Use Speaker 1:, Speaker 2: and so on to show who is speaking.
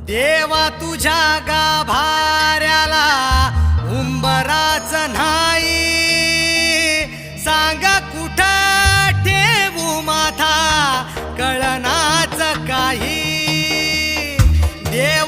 Speaker 1: देवा तुझ्या गाभाऱ्याला उंबराच नाही, सांग कुठं ठेवू माथा कळनाच काही. देव